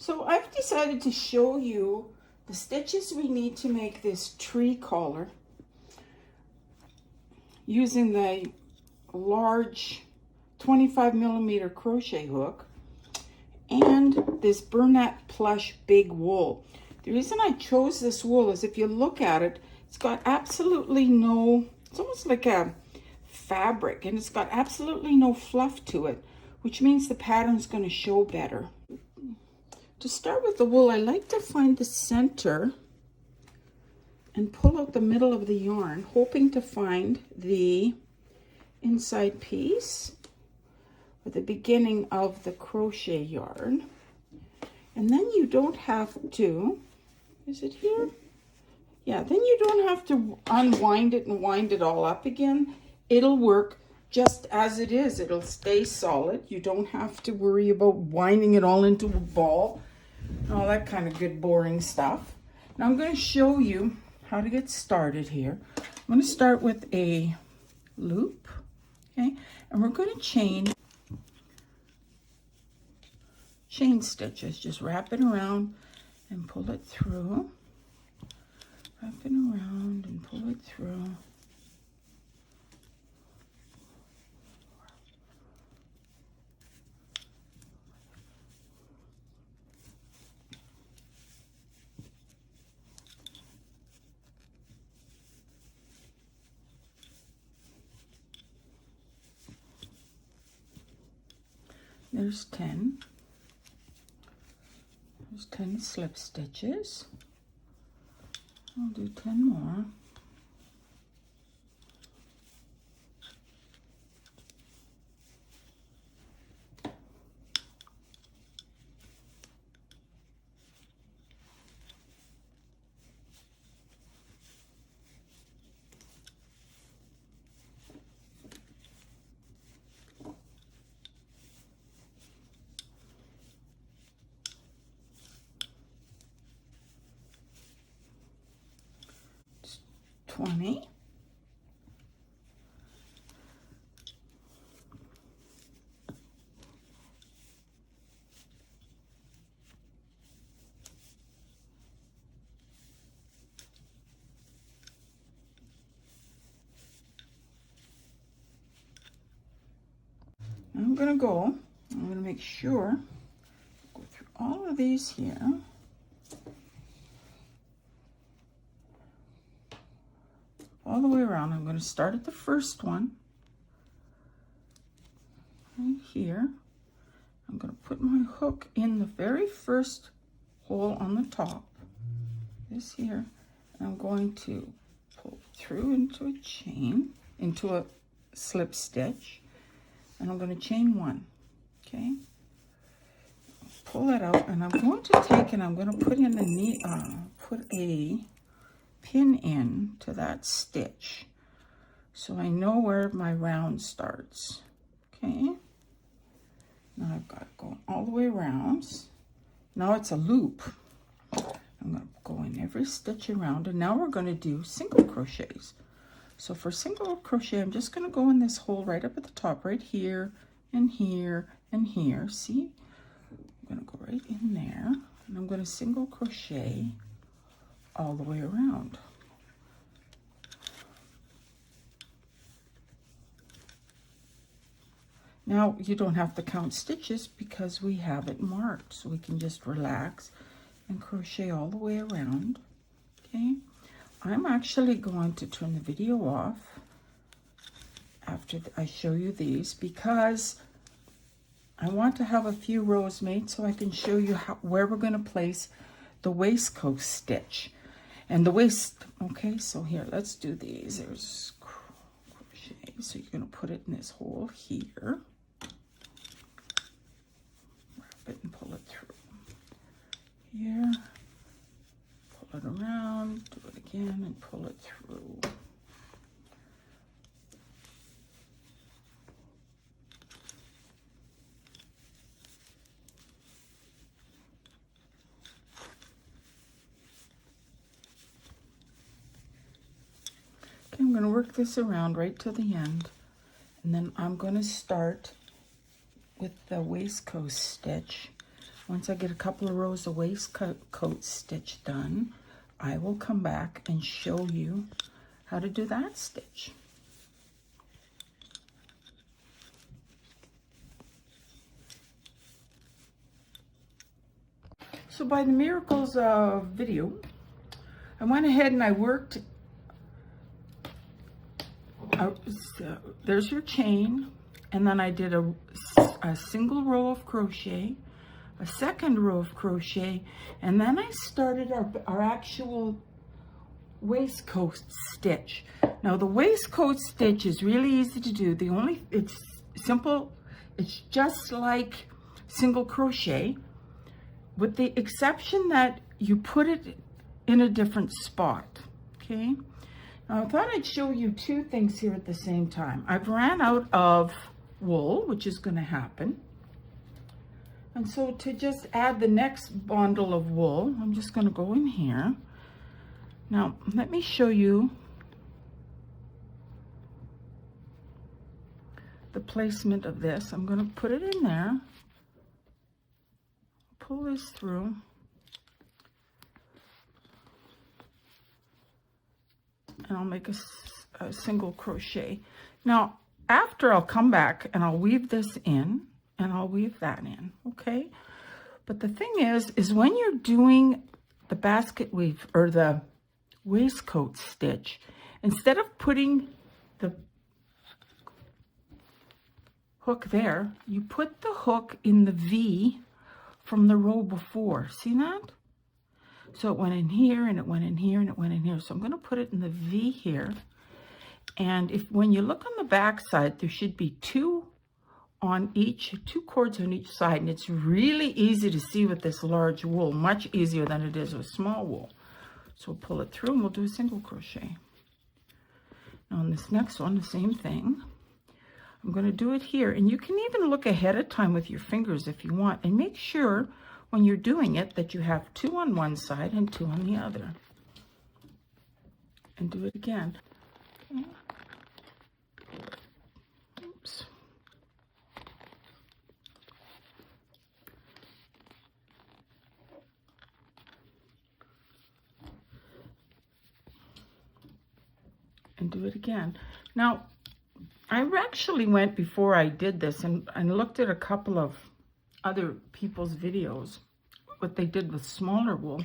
So I've decided to show you the stitches we need to make this tree collar using the large 25mm crochet hook and this Bernat plush big wool. The reason I chose this wool is if you look at it, it's got absolutely no, it's almost like a fabric, and it's got absolutely no fluff to it, which means the pattern's going to show better. To start with the wool, I like to find the center and pull out the middle of the yarn, hoping to find the inside piece or the beginning of the crochet yarn. And then you don't have to, is it here? Yeah, then you don't have to unwind it and wind it all up again. It'll work just as it is. It'll stay solid. You don't have to worry about winding it all into a ball. All that kind of good boring stuff. Now I'm going to show you how to get started here. I'm going to start with a loop, okay? And we're going to chain stitches. Just wrap it around and pull it through. Wrap it around and pull it through. There's 10. There's 10 slip stitches. I'll do 10 more. It's 20. I'm going to make sure, go through all of these here. All the way around. I'm going to start at the first one, right here. I'm going to put my hook in the very first hole on the top, this here, and I'm going to pull through into a chain, into a slip stitch, and I'm going to chain one, okay? Pull that out, and I'm going to take and I'm going to put in put a pin in to that stitch so I know where my round starts, okay? Now I've got it going all the way around. Now it's a loop. I'm going to go in every stitch around, and now we're going to do single crochets. So for single crochet, I'm just going to go in this hole right up at the top, right here and here and here. See? I'm going to go right in there, and I'm going to single crochet all the way around. Now you don't have to count stitches because we have it marked, so we can just relax and crochet all the way around, okay? I'm actually going to turn the video off after I show you these because I want to have a few rows made so I can show you where we're going to place the waistcoat stitch and the waist. Okay, so here, let's do these. There's crochet, so you're going to put it in this hole here. Wrap it and pull it through. Here, pull it around, do it again, and pull it through. Okay, I'm going to work this around right to the end, and then I'm going to start with the waistcoat stitch Once I get a couple of rows of waistcoat stitch done, I will come back and show you how to do that stitch. So by the miracles of video, I went ahead and I worked out, there's your chain, and then I did a single row of crochet, a second row of crochet, and then I started our actual waistcoat stitch. Now the waistcoat stitch is really easy to do. It's simple, it's just like single crochet, with the exception that you put it in a different spot, okay? Now I thought I'd show you two things here at the same time. I've ran out of wool, which is going to happen. And so to just add the next bundle of wool, I'm just going to go in here. Now, let me show you the placement of this. I'm going to put it in there, pull this through, and I'll make a single crochet. Now, after I'll come back and I'll weave this in, and I'll weave that in, okay? But the thing is when you're doing the basket weave or the waistcoat stitch, instead of putting the hook there, you put the hook in the V from the row before. See that? So it went in here, and it went in here, and it went in here. So I'm going to put it in the V here. And when you look on the back side, there should be two cords on each side, and it's really easy to see with this large wool, much easier than it is with small wool. So we'll pull it through and we'll do a single crochet. Now on this next one, the same thing. I'm going to do it here, and you can even look ahead of time with your fingers if you want, and make sure when you're doing it that you have two on one side and two on the other. And do it again. Okay. Oops. And do it again. Now, I actually went before I did this and looked at a couple of other people's videos, what they did with smaller wool,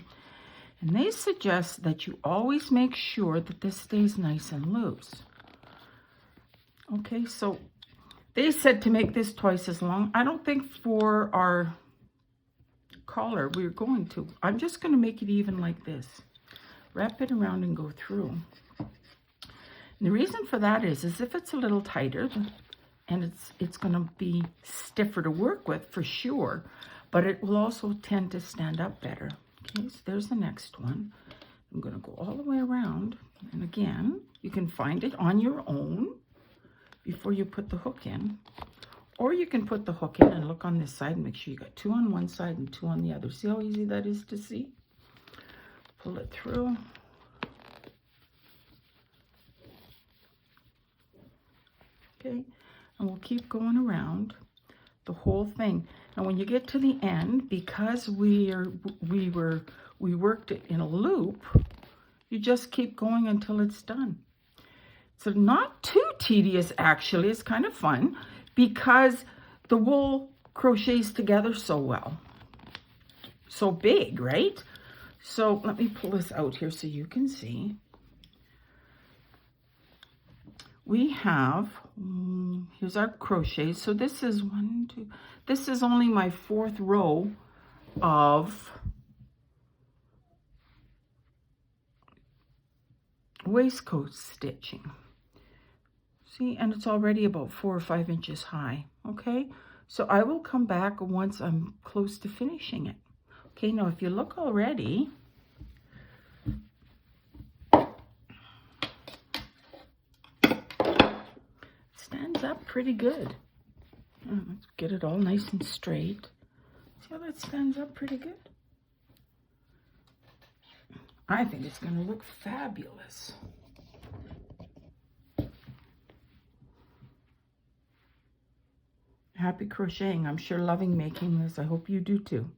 and they suggest that you always make sure that this stays nice and loose. Okay, so they said to make this twice as long. I don't think for our collar we're going to. I'm just going to make it even like this. Wrap it around and go through. And the reason for that is if it's a little tighter, and it's going to be stiffer to work with for sure, but it will also tend to stand up better. Okay, so there's the next one. I'm going to go all the way around, and again, you can find it on your own before you put the hook in, or you can put the hook in and look on this side and make sure you got two on one side and two on the other. See how easy that is to see? Pull it through. Okay, and we'll keep going around the whole thing. And when you get to the end, because we worked it in a loop, you just keep going until it's done. So not too tedious, actually. It's kind of fun because the wool crochets together so well. So big, right? So let me pull this out here so you can see. We have, here's our crochet. So this is this is only my fourth row of waistcoat stitching. See, and it's already about 4 or 5 inches high, okay? So I will come back once I'm close to finishing it. Okay, now if you look already, stands up pretty good. Let's get it all nice and straight. See how that stands up pretty good? I think it's going to look fabulous. Happy crocheting. I'm sure loving making this. I hope you do too.